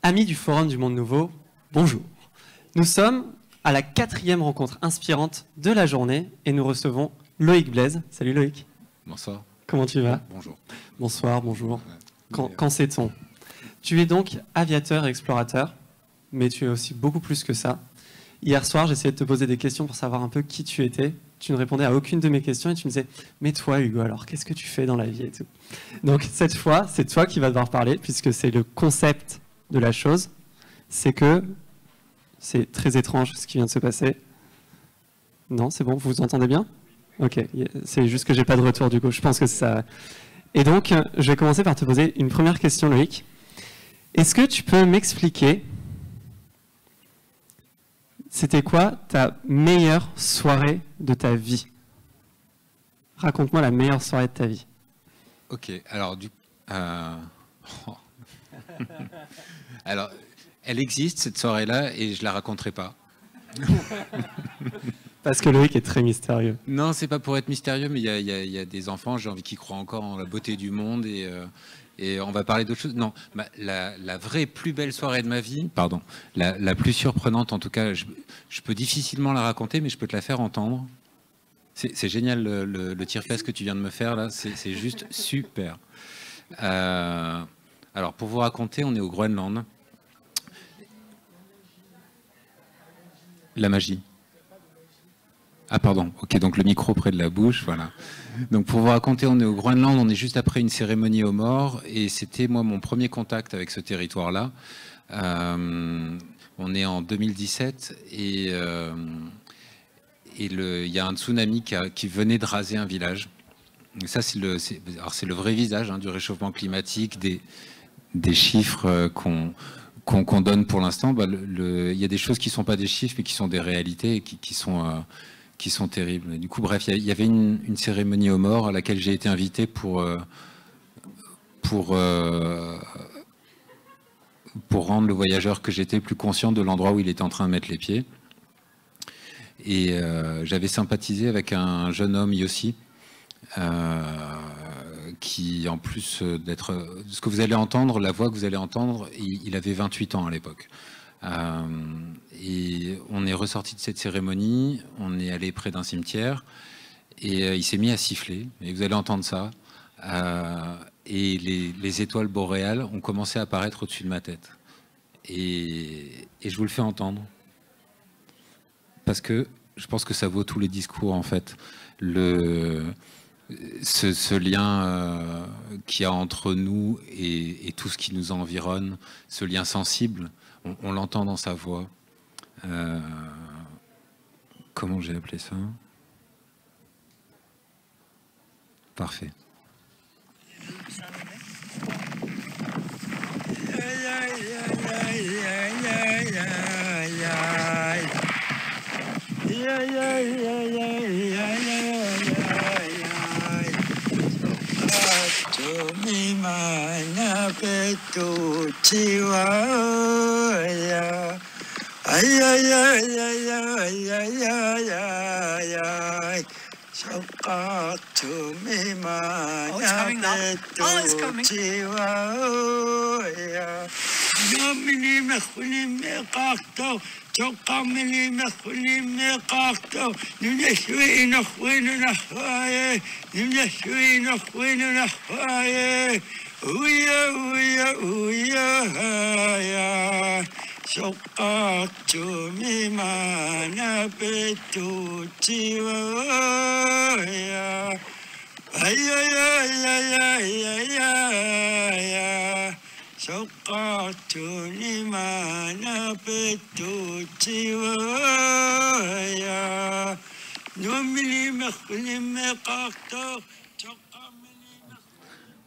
Amis du Forum du Monde Nouveau, bonjour. Nous sommes à la 4e rencontre inspirante de la journée et nous recevons Loïc Blaise. Salut Loïc. Bonsoir. Comment tu vas? Bonjour. Bonsoir, bonjour. Quand sait-on? Tu es donc aviateur et explorateur, mais tu es aussi beaucoup plus que ça. Hier soir, j'essayais de te poser des questions pour savoir un peu qui tu étais. Tu ne répondais à aucune de mes questions et tu me disais « Mais toi, Hugo, alors qu'est-ce que tu fais dans la vie ?» et tout. Donc cette fois, c'est toi qui vas devoir parler puisque c'est le concept de la chose. C'est que c'est très étrange ce qui vient de se passer. Non, c'est bon, vous vous entendez bien? Ok, c'est juste que j'ai pas de retour du coup. Je pense que c'est ça. Et donc, je vais commencer par te poser une première question, Loïc. Est-ce que tu peux m'expliquer c'était quoi ta meilleure soirée de ta vie? Raconte-moi la meilleure soirée de ta vie. Ok, alors alors, elle existe cette soirée-là et je la raconterai pas. Parce que Loïc est très mystérieux. Non, c'est pas pour être mystérieux, mais il y a des enfants, j'ai envie qu'ils croient encore en la beauté du monde et on va parler d'autre chose. Non, la vraie plus belle soirée de ma vie, pardon, la plus surprenante en tout cas, je peux difficilement la raconter, mais je peux te la faire entendre. C'est génial le tire-fesse que tu viens de me faire là, c'est juste super. Alors pour vous raconter, on est au Groenland. La magie. Ah pardon, ok, donc le micro près de la bouche, voilà. Donc pour vous raconter, on est au Groenland, on est juste après une cérémonie aux morts, et c'était moi mon premier contact avec ce territoire-là. On est en 2017, et il y a un tsunami qui venait de raser un village. Et ça, c'est le vrai visage du réchauffement climatique, des chiffres qu'on donne pour l'instant. Il y a des choses qui ne sont pas des chiffres, mais qui sont des réalités, et qui sont terribles. Et du coup, bref, il y avait une cérémonie aux morts à laquelle j'ai été invité pour rendre le voyageur que j'étais plus conscient de l'endroit où il était en train de mettre les pieds. Et j'avais sympathisé avec un jeune homme, Yossi, qui, en plus d'être... Ce que vous allez entendre, la voix que vous allez entendre, il avait 28 ans à l'époque. Et on est ressorti de cette cérémonie, on est allé près d'un cimetière, et il s'est mis à siffler, et vous allez entendre ça. Et les étoiles boréales ont commencé à apparaître au-dessus de ma tête. Et je vous le fais entendre. Parce que je pense que ça vaut tous les discours, en fait. Ce lien qu'il y a entre nous et tout ce qui nous environne, ce lien sensible, on l'entend dans sa voix. Comment j'ai appelé ça? Parfait.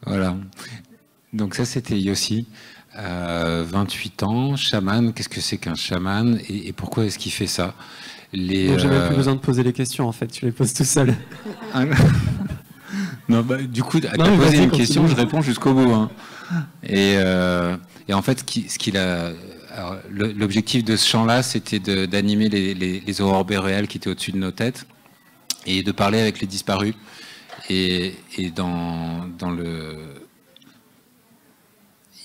Voilà. Donc ça, c'était Yossi, 28 ans, chaman. Qu'est-ce que c'est qu'un chaman et pourquoi est-ce qu'il fait ça? Donc j'avais plus besoin de poser les questions, en fait. Tu les poses tout seul. Non, du coup, à te poser une question, je réponds jusqu'au bout. Hein. Et en fait, l'objectif de ce chant-là, c'était d'animer les aurores boréales qui étaient au-dessus de nos têtes et de parler avec les disparus. Et dans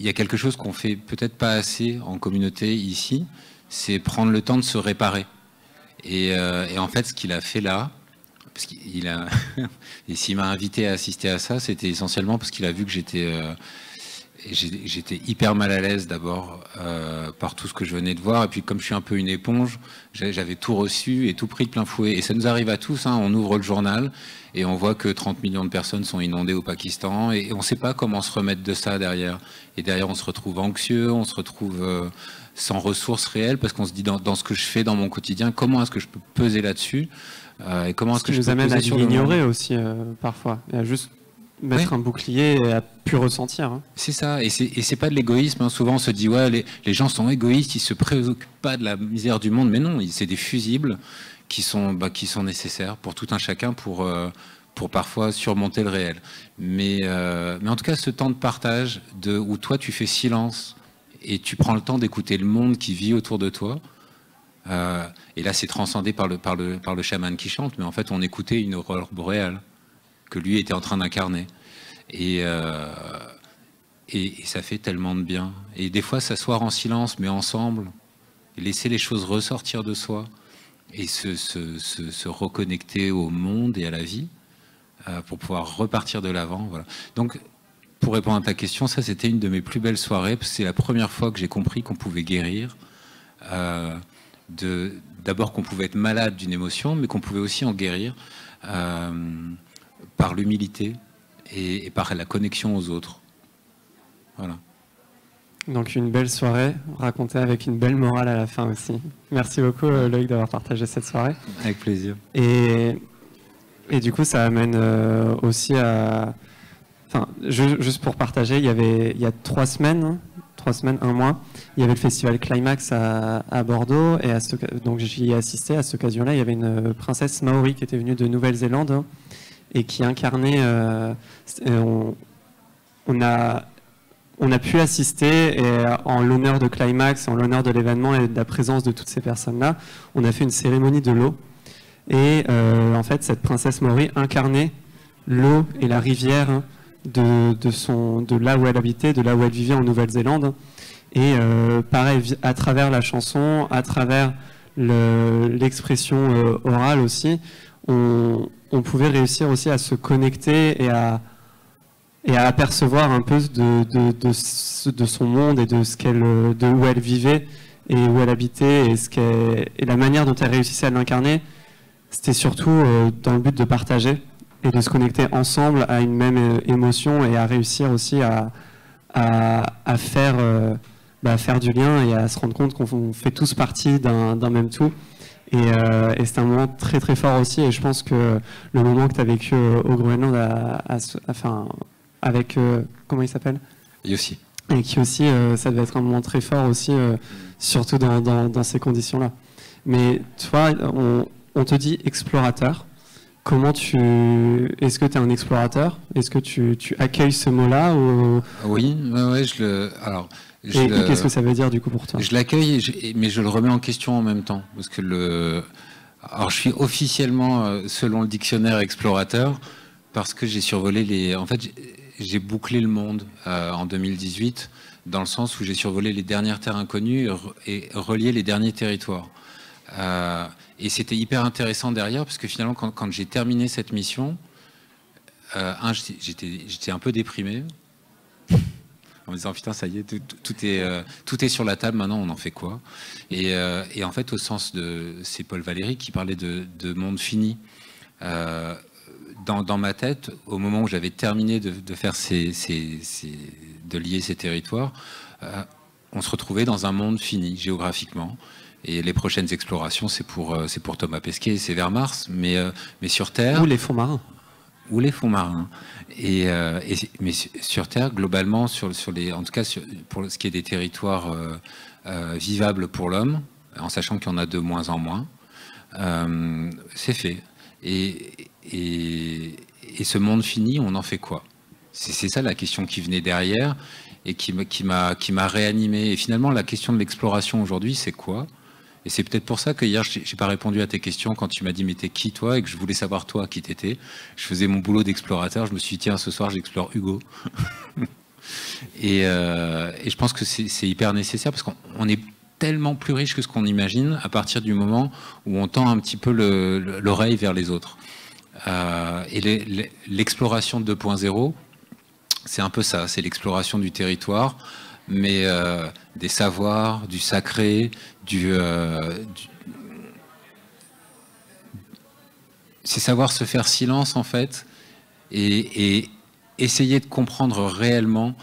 il y a quelque chose qu'on fait peut-être pas assez en communauté ici, c'est prendre le temps de se réparer. Et en fait, ce qu'il a fait là, parce qu'il a, et s'il m'a invité à assister à ça, c'était essentiellement parce qu'il a vu que j'étais hyper mal à l'aise d'abord par tout ce que je venais de voir. Et puis comme je suis un peu une éponge, j'avais tout reçu et tout pris de plein fouet. Et ça nous arrive à tous, hein, on ouvre le journal et on voit que 30 millions de personnes sont inondées au Pakistan et on ne sait pas comment se remettre de ça derrière. Et derrière, on se retrouve anxieux, on se retrouve sans ressources réelles parce qu'on se dit dans ce que je fais dans mon quotidien, comment est-ce que je peux peser là-dessus et comment est-ce que je peux amène à peser sur l'ignorer aussi parfois, et à juste mettre un bouclier et à pu ressentir. Hein. C'est ça, et c'est pas de l'égoïsme. Hein. Souvent, on se dit ouais, les gens sont égoïstes, ils se préoccupent pas de la misère du monde, mais non, c'est des fusibles qui sont nécessaires pour tout un chacun pour parfois surmonter le réel. Mais en tout cas, ce temps de partage où toi tu fais silence et tu prends le temps d'écouter le monde qui vit autour de toi. Et là, c'est transcendé par le chaman qui chante, mais en fait, on écoutait une aurore boréale que lui était en train d'incarner. Et ça fait tellement de bien. Et des fois, s'asseoir en silence, mais ensemble, et laisser les choses ressortir de soi, et se reconnecter au monde et à la vie, pour pouvoir repartir de l'avant. Voilà. Donc, pour répondre à ta question, ça, c'était une de mes plus belles soirées, parce que c'est la première fois que j'ai compris qu'on pouvait guérir. D'abord qu'on pouvait être malade d'une émotion, mais qu'on pouvait aussi en guérir par l'humilité et par la connexion aux autres. Voilà. Donc une belle soirée, racontée avec une belle morale à la fin aussi. Merci beaucoup Loïc d'avoir partagé cette soirée. Avec plaisir. Et du coup ça amène aussi à... Enfin, juste pour partager, il y a 3 semaines, 1 mois, il y avait le festival Climax à Bordeaux, et donc j'y ai assisté. À cette occasion-là, il y avait une princesse maori qui était venue de Nouvelle-Zélande, hein, et qui incarnait... On a pu assister, et en l'honneur de Climax, en l'honneur de l'événement et de la présence de toutes ces personnes-là, on a fait une cérémonie de l'eau. Et en fait, cette princesse maori incarnait l'eau et la rivière, hein, de là où elle habitait, de là où elle vivait en Nouvelle-Zélande. Et pareil, à travers la chanson, à travers l'expression orale aussi, on pouvait réussir aussi à se connecter et à apercevoir un peu de son monde et de où elle vivait et où elle habitait et la manière dont elle réussissait à l'incarner. C'était surtout dans le but de partager et de se connecter ensemble à une même émotion et à réussir aussi à faire du lien et à se rendre compte qu'on fait tous partie d'un même tout. Et c'est un moment très très fort aussi, et je pense que le moment que tu as vécu au Groenland avec, comment il s'appelle ? Yossi. Et qui aussi, ça devait être un moment très fort aussi, surtout dans ces conditions-là. Mais toi, on te dit explorateur. Est-ce que tu es un explorateur ? Est-ce que tu accueilles ce mot-là ou... Oui, ouais, qu'est-ce que ça veut dire du coup pour toi ? Je l'accueille, mais je le remets en question en même temps. Parce que alors je suis officiellement, selon le dictionnaire, explorateur, parce que j'ai survolé En fait, j'ai bouclé le monde en 2018, dans le sens où j'ai survolé les dernières terres inconnues et relié les derniers territoires. Et c'était hyper intéressant derrière, parce que finalement, quand j'ai terminé cette mission, j'étais un peu déprimé, en me disant putain, ça y est, tout est sur la table, maintenant on en fait quoi ? Et en fait, au sens c'est Paul Valéry qui parlait de monde fini. Dans ma tête, au moment où j'avais terminé de faire de lier ces territoires, on se retrouvait dans un monde fini géographiquement. Et les prochaines explorations, c'est pour Thomas Pesquet, c'est vers Mars, mais sur Terre... Ou les fonds marins. Ou les fonds marins. Mais sur Terre, globalement, en tout cas pour ce qui est des territoires vivables pour l'homme, en sachant qu'il y en a de moins en moins, c'est fait. Et ce monde fini, on en fait quoi ? C'est ça la question qui venait derrière et qui m'a réanimé. Et finalement, la question de l'exploration aujourd'hui, c'est quoi ? Et c'est peut-être pour ça que hier, je n'ai pas répondu à tes questions quand tu m'as dit « mais t'es qui toi ?» et que je voulais savoir toi qui t'étais. Je faisais mon boulot d'explorateur. Je me suis dit « tiens, ce soir, j'explore Hugo. » Et je pense que c'est hyper nécessaire parce qu'on est tellement plus riche que ce qu'on imagine à partir du moment où on tend un petit peu l'oreille vers les autres. Et l'exploration 2.0, c'est un peu ça, c'est l'exploration du territoire, mais des savoirs, du sacré, c'est savoir se faire silence en fait, et essayer de comprendre réellement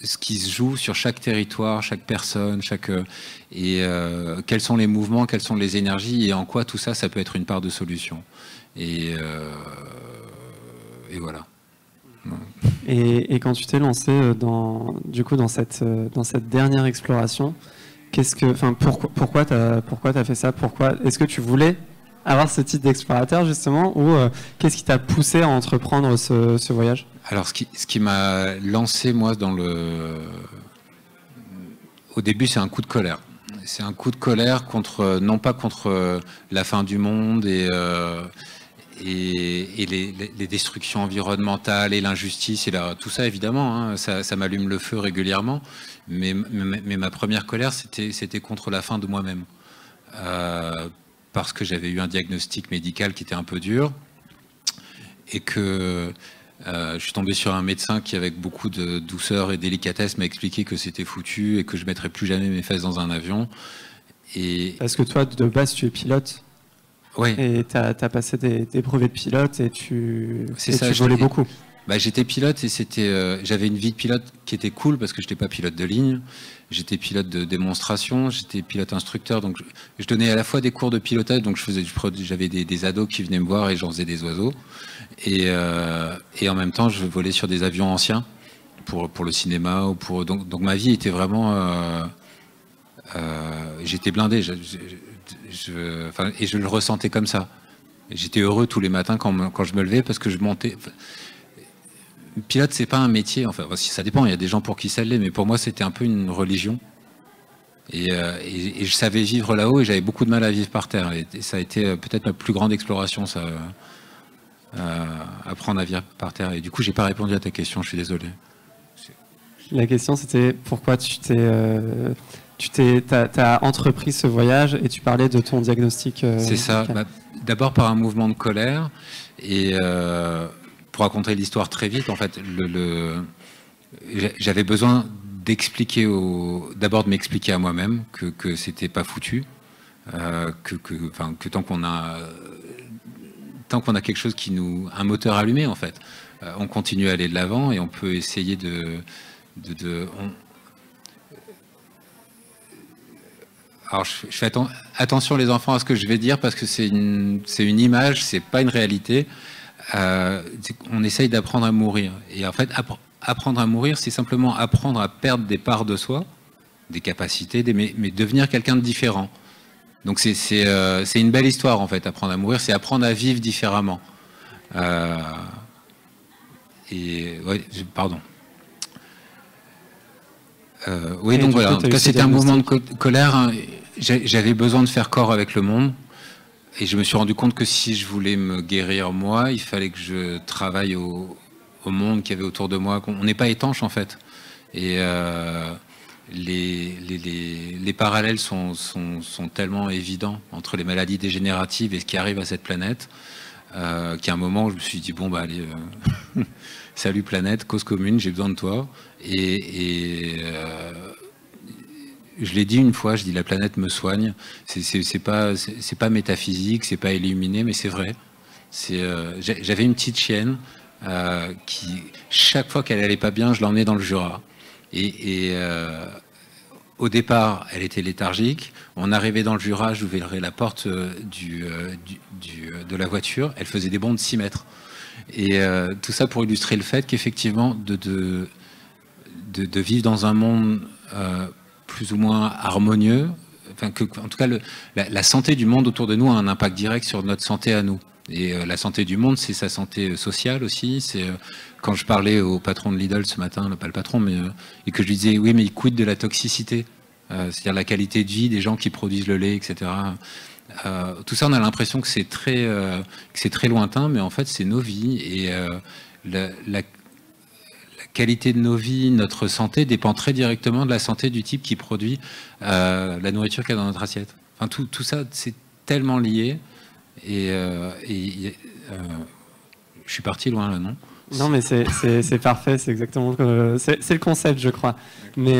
ce qui se joue sur chaque territoire, chaque personne, quels sont les mouvements, quelles sont les énergies, et en quoi tout ça, ça peut être une part de solution. Et voilà. Et quand tu t'es lancé dans cette dernière exploration, pourquoi tu as fait ça? Est-ce que tu voulais avoir ce titre d'explorateur justement, ou qu'est-ce qui t'a poussé à entreprendre ce voyage? Alors ce qui m'a lancé moi au début, c'est un coup de colère. C'est un coup de colère non pas contre la fin du monde et les destructions environnementales et l'injustice et tout ça évidemment, hein, ça m'allume le feu régulièrement, mais ma première colère c'était contre la fin de moi-même, parce que j'avais eu un diagnostic médical qui était un peu dur et que je suis tombé sur un médecin qui, avec beaucoup de douceur et délicatesse, m'a expliqué que c'était foutu et que je ne mettrais plus jamais mes fesses dans un avion. Parce que toi, de base, tu es pilote. Oui. Et tu as passé des brevets de pilote et tu volais beaucoup. J'étais pilote et j'avais une vie de pilote qui était cool parce que je n'étais pas pilote de ligne. J'étais pilote de démonstration, j'étais pilote instructeur. Donc je donnais à la fois des cours de pilotage, donc j'avais des ados qui venaient me voir et j'en faisais des oiseaux. Et en même temps, je volais sur des avions anciens pour le cinéma. Donc ma vie était vraiment... j'étais blindé. Et je le ressentais comme ça. J'étais heureux tous les matins quand je me levais parce que je montais... Pilote, c'est pas un métier. Enfin, ça dépend. Il y a des gens pour qui ça l'est, mais pour moi, c'était un peu une religion. Et je savais vivre là-haut et j'avais beaucoup de mal à vivre par terre. Et ça a été peut-être ma plus grande exploration, ça... apprendre à vivre par terre. Et du coup, j'ai pas répondu à ta question, je suis désolé. La question, c'était pourquoi t'as entrepris ce voyage et tu parlais de ton diagnostic. C'est ça. D'abord par un mouvement de colère et pour raconter l'histoire très vite, en fait, j'avais besoin d'abord de m'expliquer à moi-même que c'était pas foutu, que tant qu'on a quelque chose un moteur allumé, en fait, on continue à aller de l'avant et on peut essayer Alors je fais attention les enfants à ce que je vais dire parce que c'est une image, c'est pas une réalité. On essaye d'apprendre à mourir. Et en fait, apprendre à mourir, c'est simplement apprendre à perdre des parts de soi, des capacités, mais devenir quelqu'un de différent. Donc c'est une belle histoire en fait, apprendre à mourir, c'est apprendre à vivre différemment. Pardon. Oui, donc voilà, en tout cas c'était un mouvement de colère, hein. J'avais besoin de faire corps avec le monde et je me suis rendu compte que si je voulais me guérir moi, il fallait que je travaille au monde qu'il y avait autour de moi. On n'est pas étanche en fait. Et les parallèles sont tellement évidents entre les maladies dégénératives et ce qui arrive à cette planète qu'à un moment où je me suis dit bon bah allez salut planète, cause commune, j'ai besoin de toi et je l'ai dit une fois, je dis la planète me soigne. C'est pas métaphysique, c'est pas illuminé, mais c'est vrai. J'avais une petite chienne qui, chaque fois qu'elle allait pas bien, je l'emmenais dans le Jura. Et au départ, elle était léthargique. On arrivait dans le Jura, j'ouvrais la porte de la voiture. Elle faisait des bonds de 6 mètres. Et tout ça pour illustrer le fait qu'effectivement, de vivre dans un monde plus ou moins harmonieux, en tout cas, la santé du monde autour de nous a un impact direct sur notre santé à nous. Et la santé du monde, c'est sa santé sociale aussi. Quand je parlais au patron de Lidl ce matin, pas le patron, et que je lui disais, oui, mais il quid de la toxicité, c'est-à-dire la qualité de vie des gens qui produisent le lait, etc. Tout ça, on a l'impression que c'est très lointain, mais en fait, c'est nos vies. Et qualité de nos vies, notre santé dépend très directement de la santé du type qui produit la nourriture qu'il y a dans notre assiette. Enfin, tout ça, c'est tellement lié. Et je suis parti loin là, non? Non, mais c'est parfait, c'est exactement c'est le concept, je crois. Mais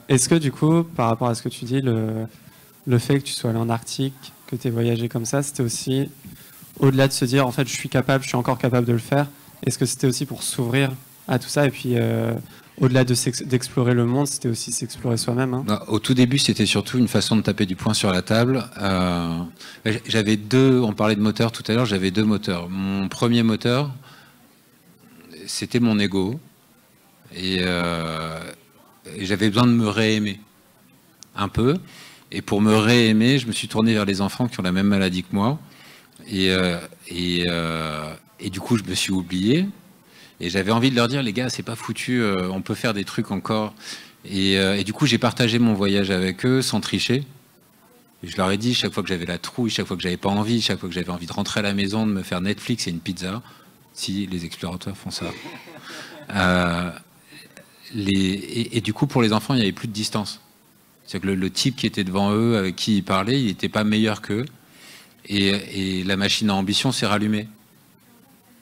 est-ce que du coup, par rapport à ce que tu dis, le fait que tu sois allé en Arctique, que tu aies voyagé comme ça, c'était aussi au-delà de se dire en fait je suis encore capable de le faire. Est-ce que c'était aussi pour s'ouvrir à tout ça et puis au-delà d'explorer le monde, c'était aussi s'explorer soi-même, hein? Au tout début, c'était surtout une façon de taper du poing sur la table. J'avais on parlait de moteur tout à l'heure, j'avais 2 moteurs. Mon premier moteur, c'était mon ego. Et j'avais besoin de me réaimer un peu. Et pour me réaimer, je me suis tourné vers les enfants qui ont la même maladie que moi. Et du coup, je me suis oublié. Et j'avais envie de leur dire, les gars, c'est pas foutu, on peut faire des trucs encore. Et du coup, j'ai partagé mon voyage avec eux sans tricher. Et je leur ai dit, chaque fois que j'avais la trouille, chaque fois que j'avais pas envie, chaque fois que j'avais envie de rentrer à la maison, de me faire Netflix et une pizza, si les explorateurs font ça. Et du coup, pour les enfants, il n'y avait plus de distance. C'est-à-dire que le type qui était devant eux, avec qui ils parlaient, il n'était pas meilleur qu'eux. Et la machine à ambition s'est rallumée.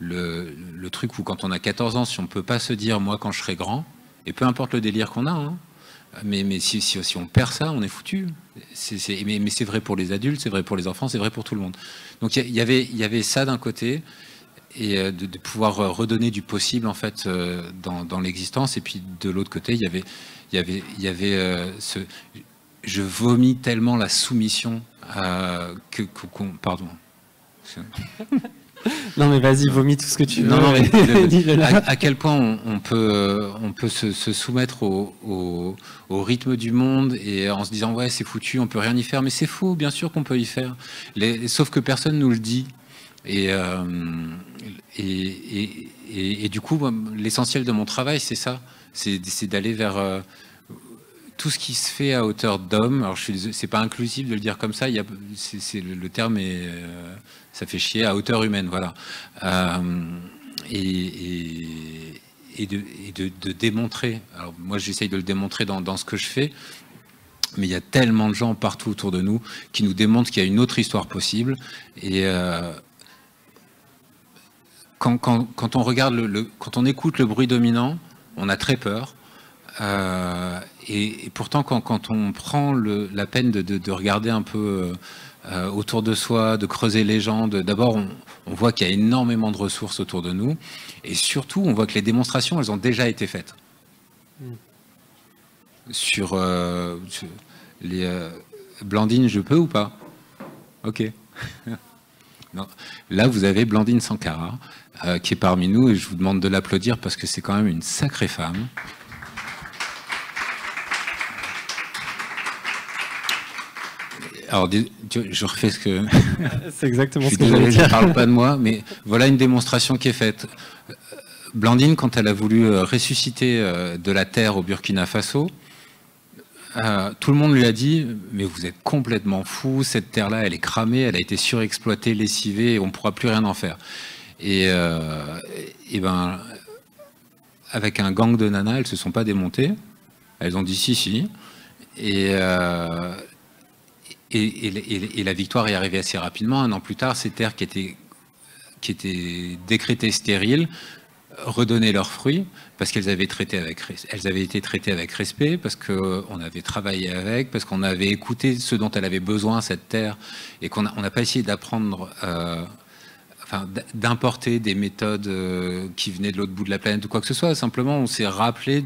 Le truc où quand on a 14 ans, si on ne peut pas se dire, moi, quand je serai grand, et peu importe le délire qu'on a, hein, mais si on perd ça, on est foutu. Mais c'est vrai pour les adultes, c'est vrai pour les enfants, c'est vrai pour tout le monde. Donc il y avait ça d'un côté, et de pouvoir redonner du possible en fait dans l'existence, et puis de l'autre côté, il y avait je vomis tellement la soumission pardon. Non mais vas-y, vomis tout ce que tu veux. Non, mais à quel point on peut se soumettre au rythme du monde et en se disant ouais c'est foutu, on peut rien y faire, mais c'est faux, bien sûr qu'on peut y faire. Sauf que personne nous le dit. Et du coup, l'essentiel de mon travail, c'est ça, c'est d'aller vers tout ce qui se fait à hauteur d'homme. Alors, c'est pas inclusif de le dire comme ça. Le terme est, ça fait chier, à hauteur humaine, voilà. Et de démontrer. Alors, moi, j'essaye de le démontrer dans ce que je fais. Mais il y a tellement de gens partout autour de nous qui nous démontrent qu'il y a une autre histoire possible. Et quand on regarde quand on écoute le bruit dominant, on a très peur. Et pourtant, quand on prend la peine de regarder un peu autour de soi, de creuser les gens, d'abord, on voit qu'il y a énormément de ressources autour de nous. Et surtout, on voit que les démonstrations, elles ont déjà été faites. Sur les Blandine, je peux ou pas? Ok. Non. Là, vous avez Blandine Sankara qui est parmi nous et je vous demande de l'applaudir parce que c'est quand même une sacrée femme. Alors, je refais ce que... C'est exactement ce que j'allais dire. Je ne dire. parle pas de moi, mais voilà une démonstration qui est faite. Blandine, quand elle a voulu ressusciter de la terre au Burkina Faso, tout le monde lui a dit « Mais vous êtes complètement fou, cette terre-là, elle est cramée, elle a été surexploitée, lessivée, et on ne pourra plus rien en faire. » Et ben, avec un gang de nanas, elles ne se sont pas démontées. Elles ont dit « Si, si. » Et la victoire est arrivée assez rapidement. Un an plus tard, ces terres qui étaient décrétées stériles redonnaient leurs fruits parce qu'elles avaient été traitées avec respect, parce qu'on avait travaillé avec, parce qu'on avait écouté ce dont elle avait besoin, cette terre, et qu'on n'a pas essayé d'apprendre, d'importer des méthodes qui venaient de l'autre bout de la planète ou quoi que ce soit. Simplement, on s'est rappelé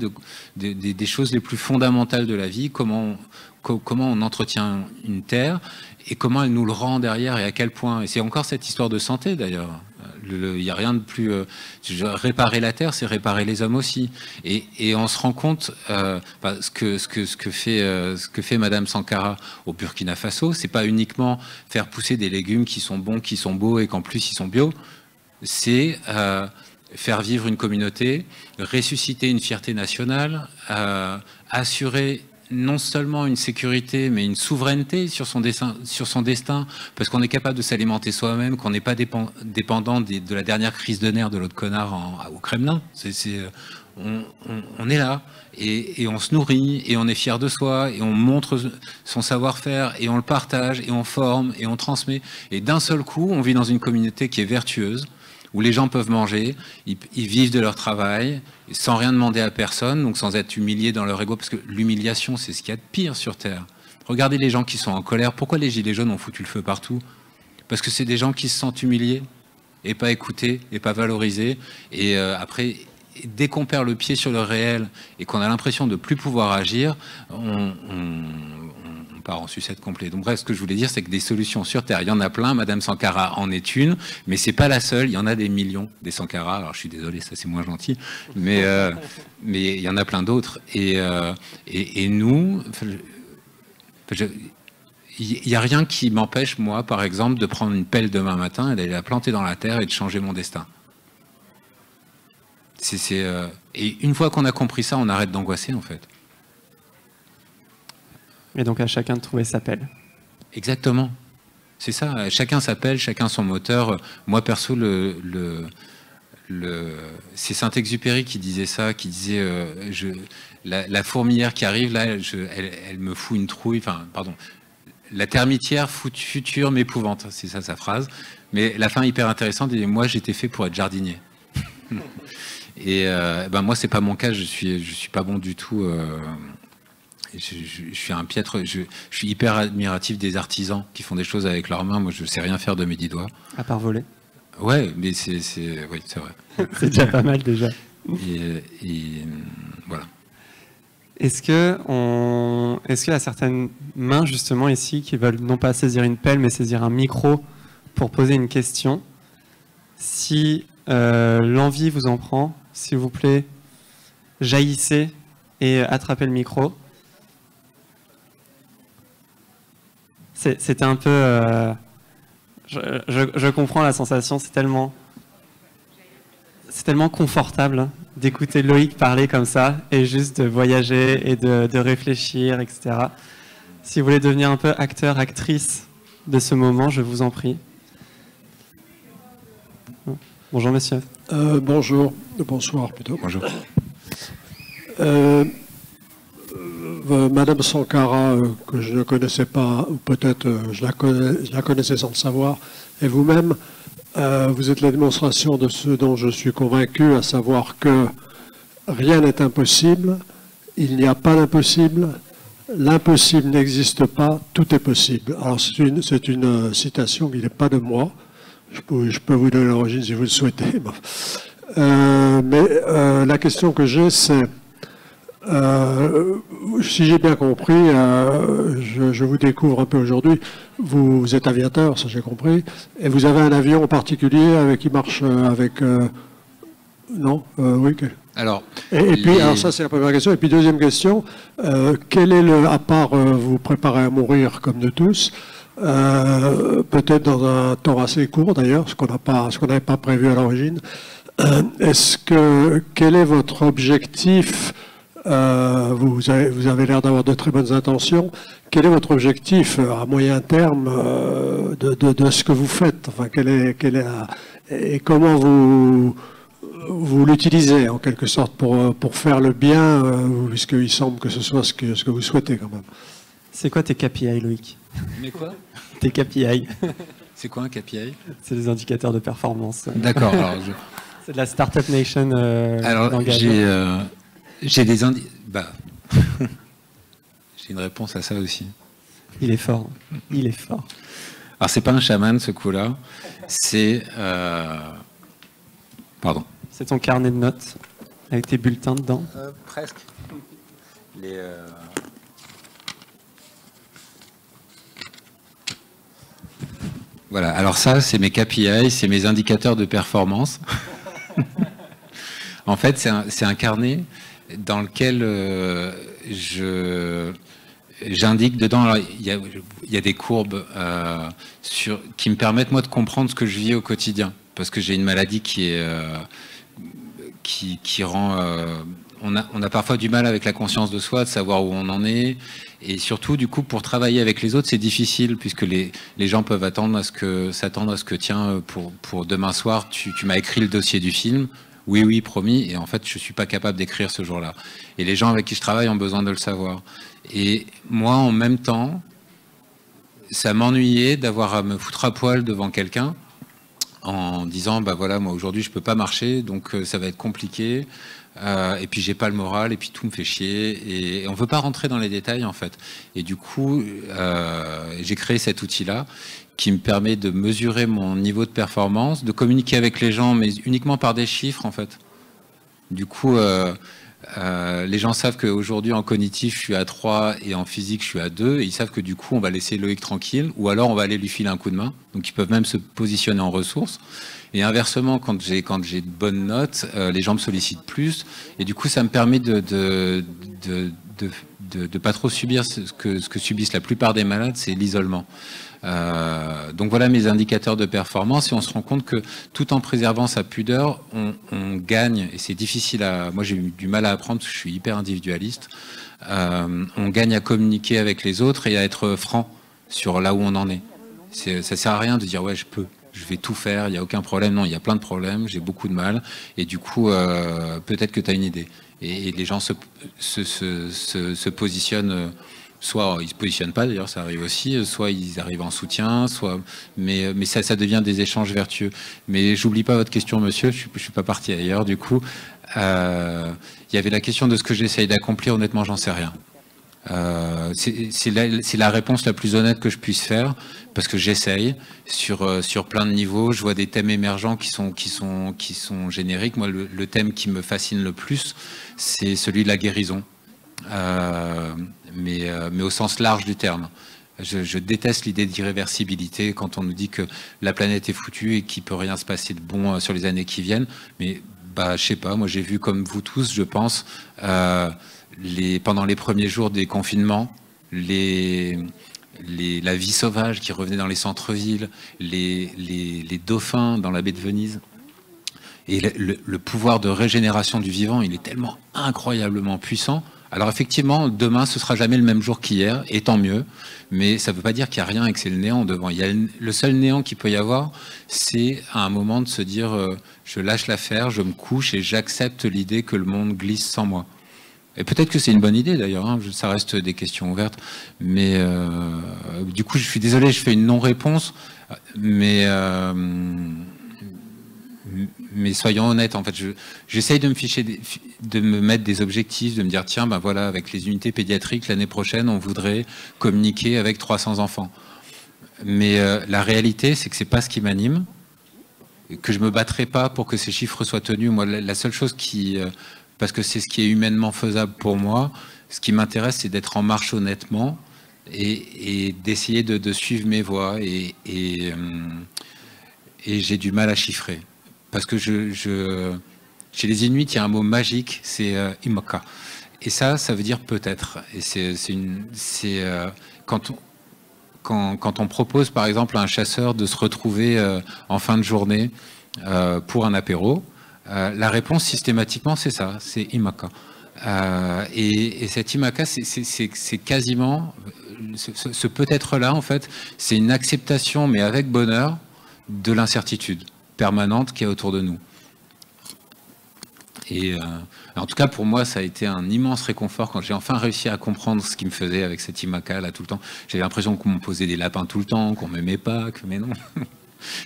des choses les plus fondamentales de la vie, comment on entretient une terre et comment elle nous le rend derrière et à quel point. Et c'est encore cette histoire de santé d'ailleurs. Il n'y a rien de plus... réparer la terre, c'est réparer les hommes aussi. Et on se rend compte, ce que fait Madame Sankara au Burkina Faso, c'est pas uniquement faire pousser des légumes qui sont bons, qui sont beaux et qu'en plus ils sont bio, c'est faire vivre une communauté, ressusciter une fierté nationale, assurer non seulement une sécurité, mais une souveraineté sur son destin, parce qu'on est capable de s'alimenter soi-même, qu'on n'est pas dépendant de la dernière crise de nerfs de l'autre connard au Kremlin. on est là et on se nourrit et on est fier de soi et on montre son savoir-faire et on le partage et on forme et on transmet. Et d'un seul coup, on vit dans une communauté qui est vertueuse, où les gens peuvent manger, ils vivent de leur travail, sans rien demander à personne, donc sans être humiliés dans leur ego, parce que l'humiliation, c'est ce qu'il y a de pire sur Terre. Regardez les gens qui sont en colère. Pourquoi les gilets jaunes ont foutu le feu partout? Parce que c'est des gens qui se sentent humiliés, et pas écoutés, et pas valorisés. Et après, dès qu'on perd le pied sur le réel, et qu'on a l'impression de ne plus pouvoir agir, on part en sucette complet. Donc bref, ce que je voulais dire, c'est que des solutions sur Terre, il y en a plein. Madame Sankara en est une, mais c'est pas la seule. Il y en a des millions, des Sankara. Alors je suis désolé, ça c'est moins gentil, mais il y en a plein d'autres. Et nous, il n'y a rien qui m'empêche, moi, par exemple, de prendre une pelle demain matin et d'aller la planter dans la terre et de changer mon destin. Et une fois qu'on a compris ça, on arrête d'angoisser, en fait. Et donc à chacun de trouver sa pelle. Exactement. C'est ça. Chacun sa pelle, chacun son moteur. Moi, perso, c'est Saint-Exupéry qui disait ça, qui disait la fourmilière qui arrive, là, elle me fout une trouille. Enfin, pardon. La termitière future m'épouvante. C'est ça sa phrase. Mais la fin hyper intéressante, il dit, moi, j'étais fait pour être jardinier. Et moi, c'est pas mon cas. Je suis pas bon du tout. Je suis un piètre. Je suis hyper admiratif des artisans qui font des choses avec leurs mains. Moi, je sais rien faire de mes 10 doigts. À part voler. Ouais, mais oui, c'est vrai. C'est déjà pas mal déjà. Et voilà. Est-ce qu'il y a certaines mains justement ici qui veulent non pas saisir une pelle mais saisir un micro pour poser une question? Si l'envie vous en prend, s'il vous plaît, jaillissez et attrapez le micro. C'était un peu... je comprends la sensation, c'est tellement confortable d'écouter Loïc parler comme ça et juste de voyager et de réfléchir, etc. Si vous voulez devenir un peu acteur, actrice de ce moment, je vous en prie. Bonjour monsieur. Bonsoir plutôt. Bonjour. Madame Sankara, que je ne connaissais pas, ou peut-être je la connaissais sans le savoir, et vous-même, vous êtes la démonstration de ce dont je suis convaincu, à savoir que rien n'est impossible, il n'y a pas d'impossible, l'impossible n'existe pas, tout est possible. Alors c'est une citation qui n'est pas de moi, je peux vous donner l'origine si vous le souhaitez. Mais la question que j'ai, c'est, si j'ai bien compris, je vous découvre un peu aujourd'hui, vous êtes aviateur, ça j'ai compris, et vous avez un avion en particulier qui marche avec... non oui. Alors, alors ça c'est la première question. Et puis deuxième question, quel est à part vous préparer à mourir comme nous tous, peut-être dans un temps assez court d'ailleurs, ce qu'on n'avait pas prévu à l'origine, quel est votre objectif? Vous avez l'air d'avoir de très bonnes intentions. Quel est votre objectif à moyen terme de ce que vous faites? Enfin, et comment vous l'utilisez en quelque sorte pour faire le bien, puisqu'il semble que ce soit ce que vous souhaitez quand même. C'est quoi tes KPI, Loïc? Mais quoi? Tes KPI. C'est quoi un KPI? C'est des indicateurs de performance. D'accord. C'est de la Startup Nation. Alors, j'ai des j'ai une réponse à ça aussi. Il est fort. Il est fort. Alors, c'est pas un chaman, ce coup-là. C'est... Pardon. C'est ton carnet de notes avec tes bulletins dedans? Presque. Voilà. Alors ça, c'est mes KPI, c'est mes indicateurs de performance. En fait, c'est un carnet dans lequel j'indique dedans, alors, il y a des courbes qui me permettent moi de comprendre ce que je vis au quotidien, parce que j'ai une maladie qui rend... on a parfois du mal avec la conscience de soi, de savoir où on en est, et surtout, du coup, pour travailler avec les autres, c'est difficile, puisque les gens peuvent s'attendre à ce que, tiens, pour demain soir, tu m'as écrit le dossier du film. oui, oui, promis, et en fait, je suis pas capable d'écrire ce jour-là. Et les gens avec qui je travaille ont besoin de le savoir. Et moi, en même temps, ça m'ennuyait d'avoir à me foutre à poil devant quelqu'un en disant, bah voilà, moi aujourd'hui je peux pas marcher, donc ça va être compliqué, et puis j'ai pas le moral, et puis tout me fait chier, et on veut pas rentrer dans les détails en fait. Et du coup, j'ai créé cet outil-là qui me permet de mesurer mon niveau de performance, de communiquer avec les gens, mais uniquement par des chiffres en fait. Du coup, les gens savent qu'aujourd'hui en cognitif je suis à 3 et en physique je suis à 2, et ils savent que du coup on va laisser Loïc tranquille, ou alors on va aller lui filer un coup de main, donc ils peuvent même se positionner en ressources. Et inversement, quand j'ai de bonnes notes, les gens me sollicitent plus, et du coup ça me permet de pas trop subir ce que subissent la plupart des malades, c'est l'isolement. Donc voilà mes indicateurs de performance, et on se rend compte que tout en préservant sa pudeur, on gagne, et c'est difficile à... Moi j'ai eu du mal à apprendre parce que je suis hyper individualiste. On gagne à communiquer avec les autres et à être franc sur là où on en est. Ça sert à rien de dire ouais je vais tout faire, il n'y a aucun problème. Non, il y a plein de problèmes, j'ai beaucoup de mal, et du coup peut-être que tu as une idée. Et les gens se positionnent... Soit ils ne se positionnent pas, d'ailleurs ça arrive aussi, soit ils arrivent en soutien, mais ça devient des échanges vertueux. Mais j'oublie pas votre question, monsieur, je suis pas parti ailleurs du coup. Il y avait la question de ce que j'essaye d'accomplir, honnêtement j'en sais rien. C'est la réponse la plus honnête que je puisse faire, parce que j'essaye sur plein de niveaux. Je vois des thèmes émergents qui sont génériques. Moi le thème qui me fascine le plus, c'est celui de la guérison. Mais au sens large du terme. Je déteste l'idée d'irréversibilité quand on nous dit que la planète est foutue et qu'il peut rien se passer de bon sur les années qui viennent. Mais bah, je sais pas, moi j'ai vu comme vous tous, je pense, pendant les premiers jours des confinements, la vie sauvage qui revenait dans les centres-villes, les dauphins dans la baie de Venise. Et le pouvoir de régénération du vivant, il est tellement incroyablement puissant. Alors effectivement, demain, ce sera jamais le même jour qu'hier, et tant mieux, mais ça ne veut pas dire qu'il n'y a rien et que c'est le néant devant. Le seul néant qu'il peut y avoir, c'est à un moment de se dire je lâche l'affaire, je me couche et j'accepte l'idée que le monde glisse sans moi. Et peut-être que c'est une bonne idée d'ailleurs, hein, ça reste des questions ouvertes, mais du coup je suis désolé, je fais une non-réponse, mais soyons honnêtes, en fait, j'essaye de me mettre des objectifs, de me dire tiens, ben voilà, avec les unités pédiatriques l'année prochaine, on voudrait communiquer avec 300 enfants. Mais la réalité, c'est que c'est pas ce qui m'anime, que je me battrai pas pour que ces chiffres soient tenus. Moi, la seule chose parce que c'est ce qui est humainement faisable pour moi, ce qui m'intéresse, c'est d'être en marche honnêtement et d'essayer de suivre mes voies. Et j'ai du mal à chiffrer. Parce que chez les Inuits, il y a un mot magique, c'est imaka. Et ça veut dire peut-être. Et quand on propose, par exemple, à un chasseur de se retrouver en fin de journée pour un apéro, la réponse systématiquement, c'est ça, c'est imaka. Et cet imaka, c'est quasiment ce peut-être-là, en fait, c'est une acceptation, mais avec bonheur, de l'incertitude permanente qui est autour de nous. Et en tout cas, pour moi, ça a été un immense réconfort quand j'ai enfin réussi à comprendre ce qui me faisait avec cet imaka là tout le temps. J'avais l'impression qu'on me posait des lapins tout le temps, qu'on m'aimait pas, mais non.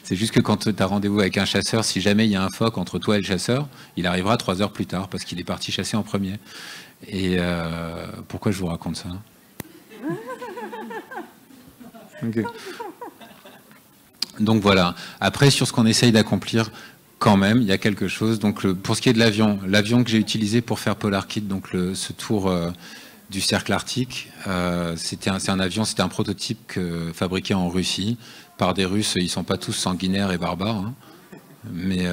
C'est juste que quand tu as rendez-vous avec un chasseur, si jamais il y a un phoque entre toi et le chasseur, il arrivera 3 heures plus tard parce qu'il est parti chasser en premier. Et pourquoi je vous raconte ça? Okay. Donc voilà. Après, sur ce qu'on essaye d'accomplir, quand même, il y a quelque chose. Donc, pour ce qui est de l'avion que j'ai utilisé pour faire Polarkit, donc ce tour du cercle arctique, c'était un prototype fabriqué en Russie par des Russes. Ils sont pas tous sanguinaires et barbares, hein, mais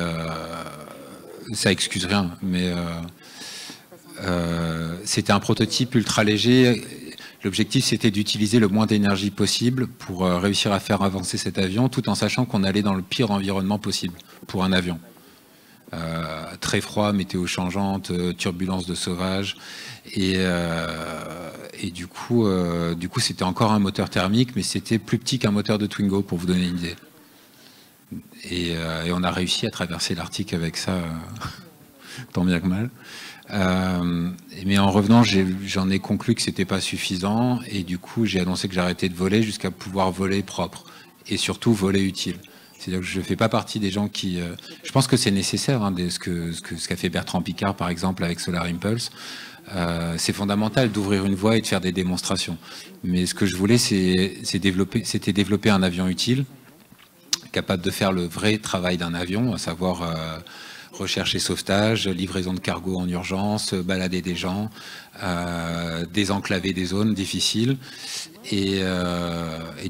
ça excuse rien. Mais c'était un prototype ultra léger. L'objectif, c'était d'utiliser le moins d'énergie possible pour réussir à faire avancer cet avion, tout en sachant qu'on allait dans le pire environnement possible pour un avion. Très froid, météo changeante, turbulence de sauvage. Et du coup, c'était encore un moteur thermique, mais c'était plus petit qu'un moteur de Twingo, pour vous donner une idée. Et on a réussi à traverser l'Arctique avec ça. tant bien que mal. Mais en revenant, j'en ai conclu que c'était pas suffisant, et du coup, j'ai annoncé que j'arrêtais de voler jusqu'à pouvoir voler propre, et surtout voler utile. C'est-à-dire que je ne fais pas partie des gens qui... je pense que c'est nécessaire, hein, ce qu'a fait Bertrand Piccard, par exemple, avec Solar Impulse. C'est fondamental d'ouvrir une voie et de faire des démonstrations. Mais ce que je voulais, c'était développer un avion utile, capable de faire le vrai travail d'un avion, à savoir recherche et sauvetage, livraison de cargo en urgence, balader des gens, désenclaver des zones difficiles. Et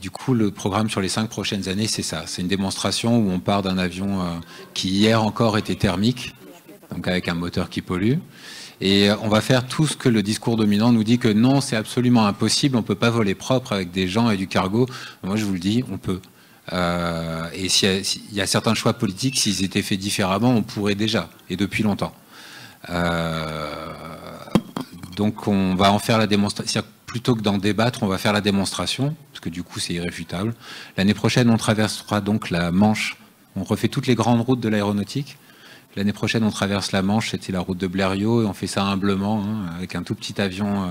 du coup, le programme sur les 5 prochaines années, c'est ça. C'est une démonstration où on part d'un avion qui hier encore était thermique, donc avec un moteur qui pollue. Et on va faire tout ce que le discours dominant nous dit que non, c'est absolument impossible, on ne peut pas voler propre avec des gens et du cargo. Moi, je vous le dis, on peut. Et s'il y a certains choix politiques, s'ils étaient faits différemment, on pourrait déjà, et depuis longtemps. Donc on va en faire la démonstration. Plutôt que d'en débattre, on va faire la démonstration, parce que du coup c'est irréfutable. L'année prochaine, on traversera donc la Manche. On refait toutes les grandes routes de l'aéronautique. L'année prochaine, on traverse la Manche, c'était la route de Blériot, et on fait ça humblement, hein, avec un tout petit avion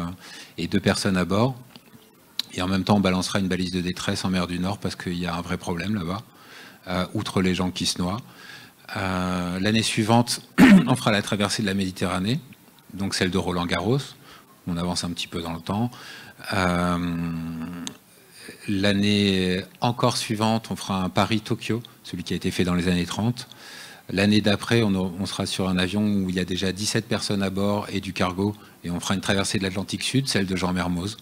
et 2 personnes à bord. Et en même temps, on balancera une balise de détresse en mer du Nord, parce qu'il y a un vrai problème là-bas, outre les gens qui se noient. L'année suivante, on fera la traversée de la Méditerranée, donc celle de Roland-Garros. On avance un petit peu dans le temps. L'année encore suivante, on fera un Paris-Tokyo, celui qui a été fait dans les années 30. L'année d'après, on sera sur un avion où il y a déjà 17 personnes à bord et du cargo, et on fera une traversée de l'Atlantique Sud, celle de Jean Mermoz.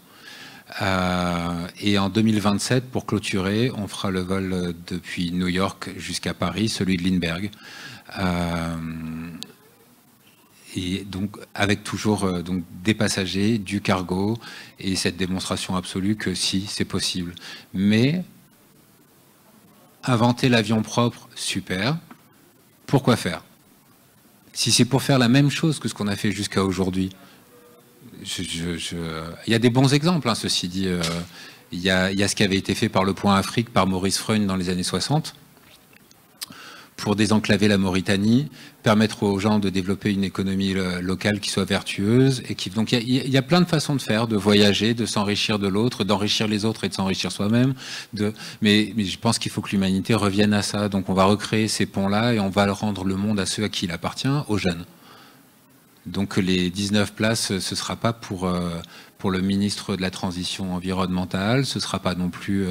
Et en 2027, pour clôturer, on fera le vol depuis New York jusqu'à Paris, celui de Lindbergh. Et donc avec toujours donc des passagers, du cargo, et cette démonstration absolue que si, c'est possible. Mais inventer l'avion propre, super. Pourquoi faire? Si c'est pour faire la même chose que ce qu'on a fait jusqu'à aujourd'hui, il y a des bons exemples, hein, ceci dit. Il y a ce qui avait été fait par le Point Afrique, par Maurice Freund dans les années 60, pour désenclaver la Mauritanie, permettre aux gens de développer une économie locale qui soit vertueuse. Donc il y a plein de façons de faire, de voyager, de s'enrichir de l'autre, d'enrichir les autres et de s'enrichir soi-même. Mais je pense qu'il faut que l'humanité revienne à ça. Donc on va recréer ces ponts-là et on va rendre le monde à ceux à qui il appartient, aux jeunes. Donc les 19 places, ce ne sera pas pour le ministre de la Transition environnementale, ce ne sera pas non plus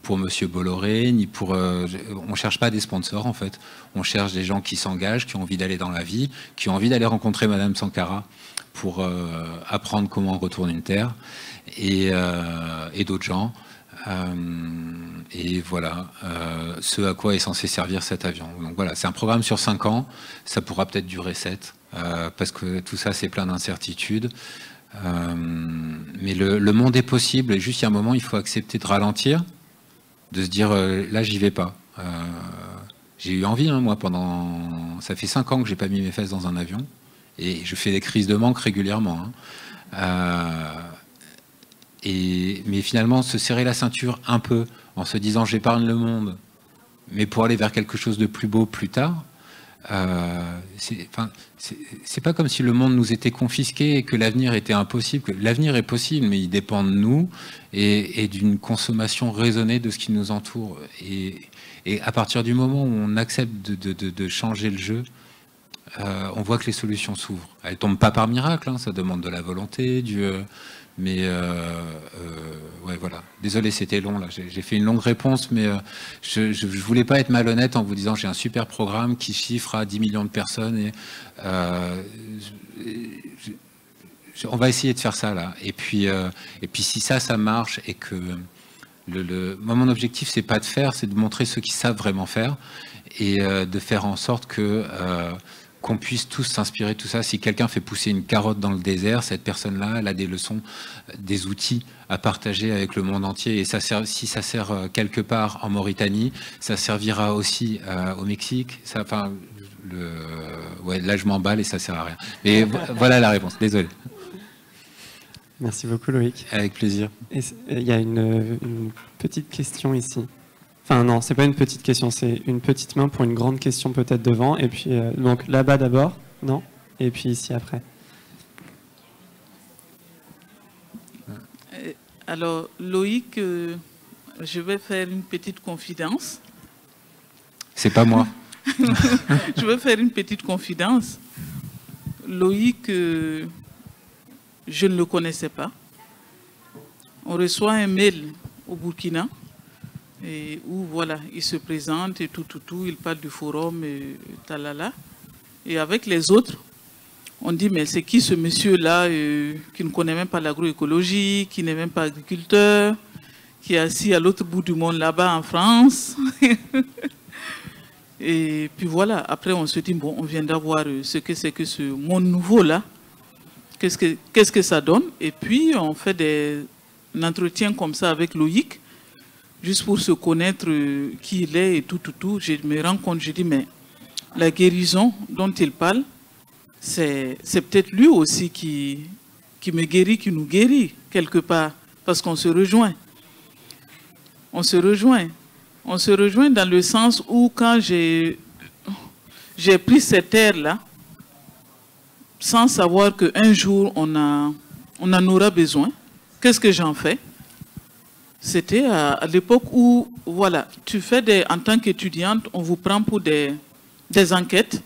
pour Monsieur Bolloré, ni pour... on ne cherche pas des sponsors, en fait. On cherche des gens qui s'engagent, qui ont envie d'aller dans la vie, qui ont envie d'aller rencontrer Madame Sankara pour apprendre comment on retourne une terre, et d'autres gens. Et voilà, ce à quoi est censé servir cet avion. Donc voilà, c'est un programme sur 5 ans, ça pourra peut-être durer 7, parce que tout ça, c'est plein d'incertitudes. Mais le monde est possible, et juste il y a un moment, il faut accepter de ralentir, de se dire, là, j'y vais pas. J'ai eu envie, hein, moi, ça fait 5 ans que j'ai pas mis mes fesses dans un avion, et je fais des crises de manque régulièrement. Hein. Mais finalement, se serrer la ceinture un peu, en se disant, j'épargne le monde, mais pour aller vers quelque chose de plus beau plus tard, c'est pas comme si le monde nous était confisqué et que l'avenir était impossible. L'avenir est possible, mais il dépend de nous et d'une consommation raisonnée de ce qui nous entoure. Et à partir du moment où on accepte de changer le jeu, on voit que les solutions s'ouvrent. Elles tombent pas par miracle, hein, ça demande de la volonté, mais ouais, voilà. Désolé, c'était long là. J'ai fait une longue réponse, mais je voulais pas être malhonnête en vous disant j'ai un super programme qui chiffre à 10 millions de personnes et on va essayer de faire ça là. Et puis si ça marche et que moi, mon objectif c'est pas de faire, c'est de montrer ceux qui savent vraiment faire et de faire en sorte que qu'on puisse tous s'inspirer de tout ça. Si quelqu'un fait pousser une carotte dans le désert, cette personne-là, elle a des leçons, des outils à partager avec le monde entier. Et si ça sert quelque part en Mauritanie, ça servira aussi au Mexique. Ouais, là, je m'emballe et ça sert à rien. Et voilà la réponse. Désolé. Merci beaucoup, Loïc. Avec plaisir. Il y a une petite question ici. Enfin non, c'est pas une petite question, c'est une petite main pour une grande question peut-être devant. Et puis donc là-bas d'abord, non ? et puis ici après. Alors, Loïc, je vais faire une petite confidence. C'est pas moi. Je vais faire une petite confidence. Loïc, je ne le connaissais pas. On reçoit un mail au Burkina et où voilà, il se présente et tout, il parle du forum et talala. Et avec les autres, on dit mais c'est qui ce monsieur-là qui ne connaît même pas l'agroécologie, qui n'est même pas agriculteur, qui est assis à l'autre bout du monde là-bas en France. Et puis voilà, après on se dit, bon, on vient d'avoir ce que c'est que ce monde nouveau-là. Qu'est-ce que ça donne? Et puis on fait un entretien comme ça avec Loïc, juste pour se connaître qui il est et tout. Je me rends compte, je dis, mais la guérison dont il parle, c'est peut-être lui aussi qui me guérit, qui nous guérit quelque part, parce qu'on se rejoint. On se rejoint. On se rejoint dans le sens où quand j'ai pris cette air-là, sans savoir qu'un jour on en aura besoin, qu'est-ce que j'en fais? C'était à l'époque où, voilà, en tant qu'étudiante, on vous prend pour des enquêtes.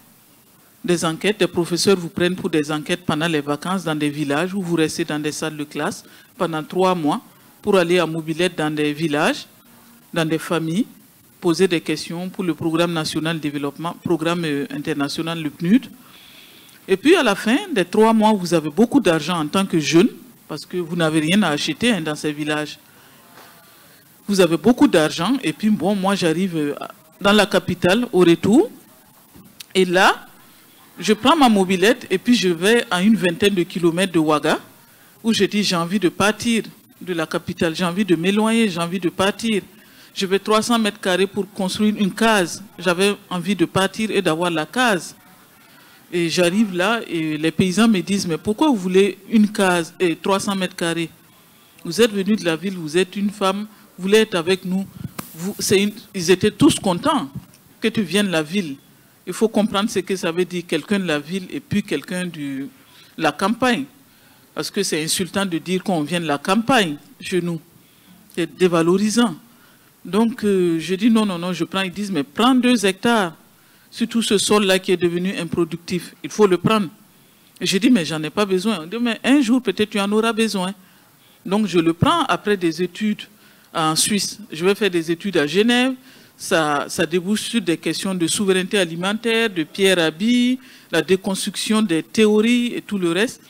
Des enquêtes, des professeurs vous prennent pour des enquêtes pendant les vacances dans des villages où vous restez dans des salles de classe pendant 3 mois pour aller à mobilette dans des villages, dans des familles, poser des questions pour le programme national de développement, programme international, le PNUD. Et puis à la fin des 3 mois, vous avez beaucoup d'argent en tant que jeune, parce que vous n'avez rien à acheter dans ces villages. Vous avez beaucoup d'argent, et puis bon, moi j'arrive dans la capitale au retour, et là, je prends ma mobilette, et puis je vais à une 20aine de kilomètres de Ouaga, où je dis j'ai envie de partir de la capitale, j'ai envie de m'éloigner, j'ai envie de partir. Je vais 300 mètres carrés pour construire une case. J'avais envie de partir et d'avoir la case. Et j'arrive là et les paysans me disent, mais pourquoi vous voulez une case et 300 mètres carrés? Vous êtes venu de la ville, vous êtes une femme, vous voulez être avec nous. Ils étaient tous contents que tu viennes de la ville. Il faut comprendre ce que ça veut dire, quelqu'un de la ville et puis quelqu'un de la campagne. Parce que c'est insultant de dire qu'on vient de la campagne chez nous. C'est dévalorisant. Donc, je dis non, je prends. Ils disent, mais prends 2 hectares sur tout ce sol-là qui est devenu improductif. Il faut le prendre. Et je dis, mais j'en ai pas besoin. On dit, mais un jour, peut-être tu en auras besoin. Donc, je le prends après des études en Suisse. Je vais faire des études à Genève. Ça débouche sur des questions de souveraineté alimentaire, de Pierre Rabhi, la déconstruction des théories et tout le reste.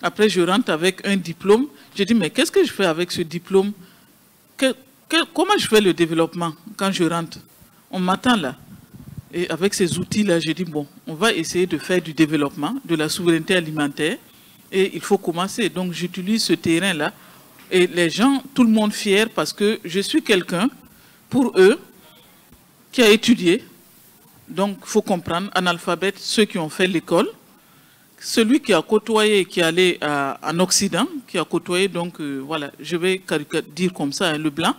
Après, je rentre avec un diplôme. Je dis, mais qu'est-ce que je fais avec ce diplôme? Comment je fais le développement quand je rentre? On m'attend là. Et avec ces outils-là, j'ai dit, bon, on va essayer de faire du développement, de la souveraineté alimentaire. Et il faut commencer. Donc, j'utilise ce terrain-là. Et les gens, tout le monde fier parce que je suis quelqu'un, pour eux, qui a étudié. Donc, il faut comprendre, analphabète, ceux qui ont fait l'école. Celui qui a côtoyé, qui est allé en Occident, qui a côtoyé, donc, voilà, je vais dire comme ça, hein, le blanc.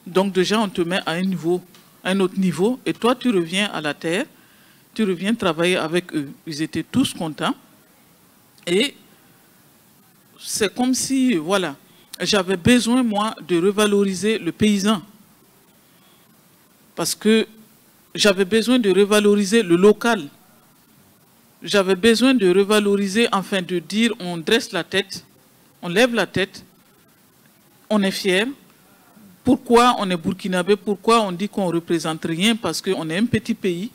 Donc déjà, on te met à un autre niveau, et toi, tu reviens à la terre, tu reviens travailler avec eux. Ils étaient tous contents. Et c'est comme si, voilà, j'avais besoin, moi, de revaloriser le paysan. Parce que j'avais besoin de revaloriser le local. J'avais besoin de revaloriser, enfin de dire, on dresse la tête, on lève la tête, on est fier. Pourquoi on est burkinabé? Pourquoi on dit qu'on ne représente rien? Parce qu'on est un petit pays,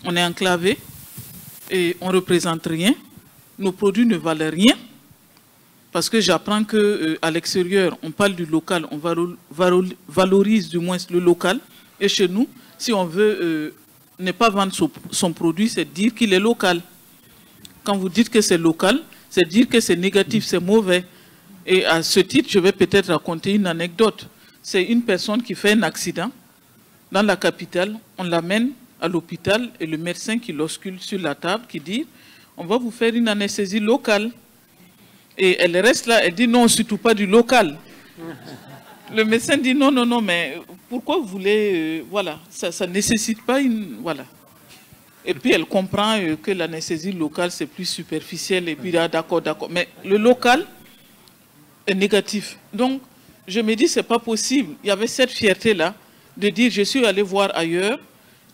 on est enclavé et on ne représente rien. Nos produits ne valent rien. Parce que j'apprends qu'à l'extérieur, on parle du local, on valorise du moins le local. Et chez nous, si on veut ne pas vendre son produit, c'est dire qu'il est local. Quand vous dites que c'est local, c'est dire que c'est négatif, c'est mauvais. Et à ce titre, je vais peut-être raconter une anecdote. C'est une personne qui fait un accident dans la capitale. On l'amène à l'hôpital et le médecin qui l'auscule sur la table, qui dit, on va vous faire une anesthésie locale. Et elle reste là, elle dit, non, surtout pas du local. Le médecin dit, non, mais pourquoi vous voulez, voilà, ça ne nécessite pas une, voilà. Et puis elle comprend que l'anesthésie locale, c'est plus superficiel. Et puis là, d'accord. Mais le local est négatif. Donc, je me dis, c'est pas possible. Il y avait cette fierté-là de dire, je suis allé voir ailleurs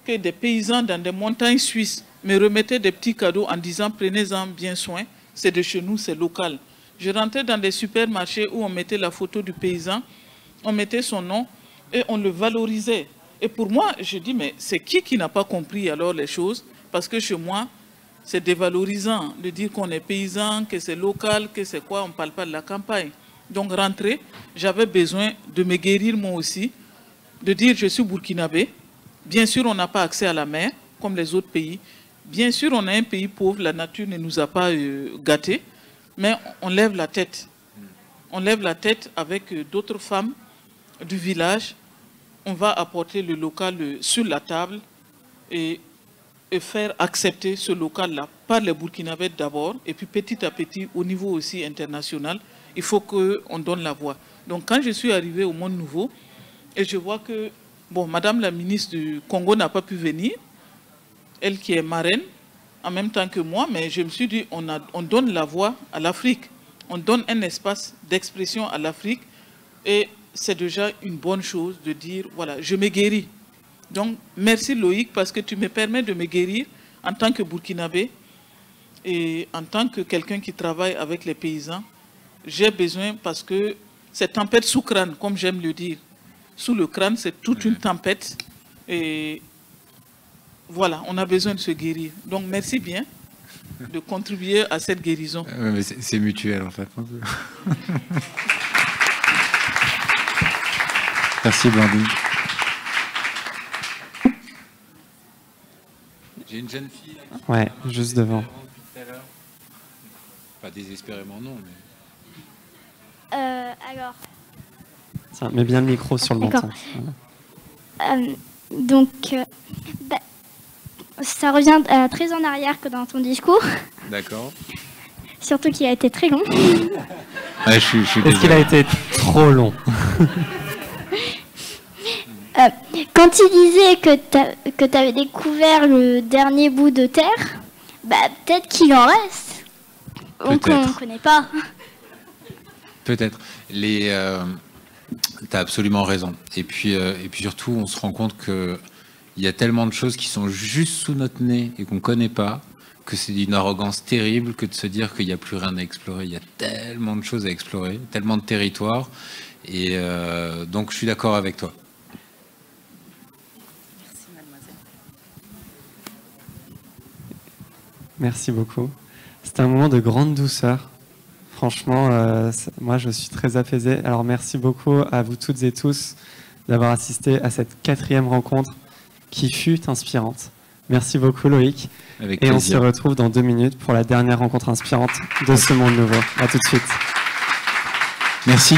que des paysans dans des montagnes suisses me remettaient des petits cadeaux en disant, prenez-en bien soin. C'est de chez nous, c'est local. Je rentrais dans des supermarchés où on mettait la photo du paysan, on mettait son nom et on le valorisait. Et pour moi, je dis, mais c'est qui n'a pas compris alors les choses? Parce que chez moi, c'est dévalorisant de dire qu'on est paysan, que c'est local, que c'est quoi, on ne parle pas de la campagne. Donc rentrer, j'avais besoin de me guérir moi aussi, de dire je suis burkinabé. Bien sûr, on n'a pas accès à la mer, comme les autres pays. Bien sûr, on est un pays pauvre, la nature ne nous a pas gâtés, mais on lève la tête. On lève la tête avec d'autres femmes du village. On va apporter le local sur la table et faire accepter ce local-là par les Burkinabés d'abord, et puis petit à petit, au niveau aussi international, il faut qu'on donne la voix. Donc quand je suis arrivée au Monde Nouveau, et je vois que, bon, Madame la ministre du Congo n'a pas pu venir, elle qui est marraine, en même temps que moi, mais je me suis dit, on donne la voix à l'Afrique, on donne un espace d'expression à l'Afrique, et c'est déjà une bonne chose de dire, voilà, je me guéris. Donc, merci Loïc, parce que tu me permets de me guérir en tant que Burkinabé et en tant que quelqu'un qui travaille avec les paysans. J'ai besoin, parce que cette tempête sous crâne, comme j'aime le dire, sous le crâne, c'est toute une tempête. Et voilà, on a besoin de se guérir. Donc, merci bien de contribuer à cette guérison. C'est mutuel, en fait. Merci, Blandine. J'ai une jeune fille. Là, ouais, juste devant. Pas désespérément, non. Mais... alors. Tiens, mets bien le micro sur le menton. Donc, ça revient très en arrière que dans ton discours. D'accord. Surtout qu'il a été très long. Ouais, je suis Est-ce qu'il a été trop long? Quand tu disais que tu avais découvert le dernier bout de terre, peut-être qu'il en reste. On ne connaît pas. Peut-être. Tu as absolument raison. Et puis surtout, on se rend compte qu'il y a tellement de choses qui sont juste sous notre nez et qu'on ne connaît pas, que c'est d'une arrogance terrible que de se dire qu'il n'y a plus rien à explorer. Il y a tellement de choses à explorer, tellement de territoires. Et donc, je suis d'accord avec toi. Merci beaucoup. C'était un moment de grande douceur. Franchement, moi, je suis très apaisé. Alors, merci beaucoup à vous toutes et tous d'avoir assisté à cette 4e rencontre qui fut inspirante. Merci beaucoup, Loïc. Avec et plaisir. On se retrouve dans 2 minutes pour la dernière rencontre inspirante de ce monde nouveau. À tout de suite. Merci.